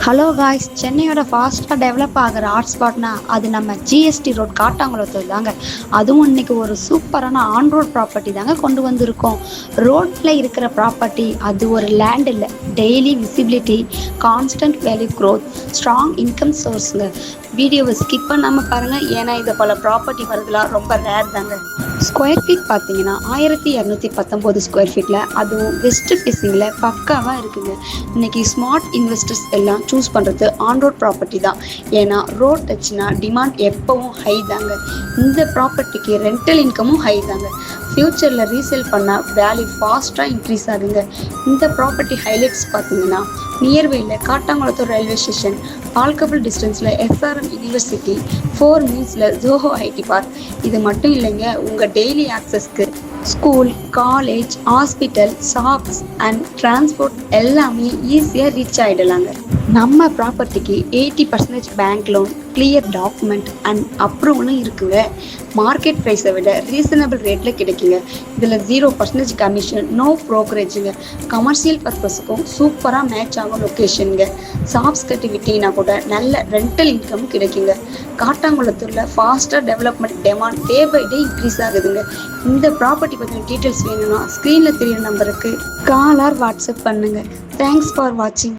Hello guys, சென்னையோட ஃபாஸ்ட்டாக develop ஆகிற ஹாட்ஸ்பாட்னா அது நம்ம ஜிஎஸ்டி ரோட் காட்டாங்குளத்தூர் தாங்க. அதுவும் இன்னைக்கு ஒரு சூப்பரான ஆன் ரோட் ப்ராப்பர்ட்டி தாங்க கொண்டு வந்திருக்கோம். ரோட்டில் இருக்கிற ப்ராப்பர்ட்டி அது ஒரு லேண்ட் இல்லை, daily visibility, constant value growth, strong income சோர்ஸுங்க. வீடியோவை ஸ்கிப் பண்ணாமல் பாருங்கள், ஏன்னா இதை போல் ப்ராப்பர்ட்டி வரதுலாம் ரொம்ப ரேர் தாங்க. ஸ்கொயர் ஃபீட் பார்த்தீங்கன்னா 1219 ஸ்கொயர் ஃபீட்டில், அதுவும் வெஸ்ட் ஃபேஸிங்கில் பக்காவாக இருக்குங்க. இன்றைக்கி ஸ்மார்ட் இன்வெஸ்டர்ஸ் எல்லாம் சூஸ் பண்ணுறது ஆன் ரோட் ப்ராப்பர்ட்டி தான். ஏன்னா ரோட் டச்னா டிமாண்ட் எப்போவும் ஹை தாங்க. இந்த ப்ராப்பர்ட்டிக்கு ரெண்டல் இன்கமும் ஹை தாங்க. ஃப்யூச்சரில் ரீசேல் பண்ணால் வேல்யூ ஃபாஸ்ட்டாக இன்க்ரீஸ் ஆகுங்க. இந்த ப்ராப்பர்ட்டி ஹைலைட்ஸ் பார்த்தீங்கன்னா நியர்பையில் காட்டாங்குளத்தூர் ரயில்வே ஸ்டேஷன், வால்கபிள் டிஸ்டன்ஸில் எஸ்ஆர்எம் யூனிவர்சிட்டி, 4 மினிட்ஸில் ஜோஹோ ஐடி பார்க். இது மட்டும் இல்லைங்க, உங்கள் டெய்லி ஆக்சஸ்க்கு school, college, hospital, shops and transport எல்லாமே ஈஸியாக ரீச் ஆகிடலாங்க. நம்ம ப்ராப்பர்ட்டிக்கு 80% bank loan, clear document and அப்ரூவலும் இருக்குங்க. மார்க்கெட் ப்ரைஸை விட ரீசனபிள் ரேட்டில் கிடைக்குங்க. இதில் 0% கமிஷன், நோ ப்ரோக்கரேஜுங்க. கமர்ஷியல் பர்பஸுக்கும் சூப்பராக மேட்ச் ஆகும் லொக்கேஷனுங்க. ஷாப்ஸ் கட்டிவிட்டினா கூட நல்ல ரெண்டல் இன்கம் கிடைக்குங்க. காட்டாங்குளத்தூரில் ஃபாஸ்ட்டாக development demand day by day increase ஆகுதுங்க. இந்த ப்ராப்பர்ட்டி பற்றின டீட்டெயில்ஸ் வேணும்னா ஸ்க்ரீனில் தெரியுற நம்பருக்கு கால் ஆர் வாட்ஸ்அப் பண்ணுங்கள். தேங்க்ஸ் ஃபார் வாட்சிங்.